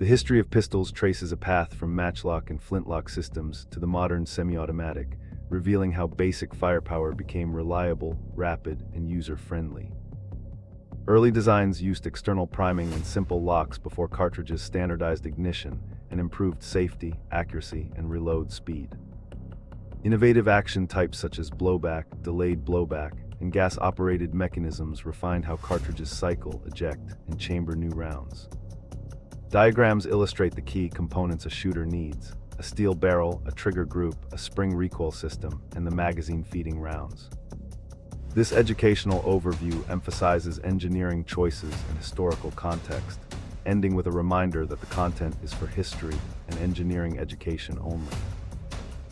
The history of pistols traces a path from matchlock and flintlock systems to the modern semi-automatic, revealing how basic firepower became reliable, rapid, and user-friendly. Early designs used external priming and simple locks before cartridges standardized ignition and improved safety, accuracy, and reload speed. Innovative action types such as blowback, delayed blowback, and gas-operated mechanisms refined how cartridges cycle, eject, and chamber new rounds. Diagrams illustrate the key components a shooter needs: a steel barrel, a trigger group, a spring recoil system, and the magazine feeding rounds. This educational overview emphasizes engineering choices and historical context, ending with a reminder that the content is for history and engineering education only.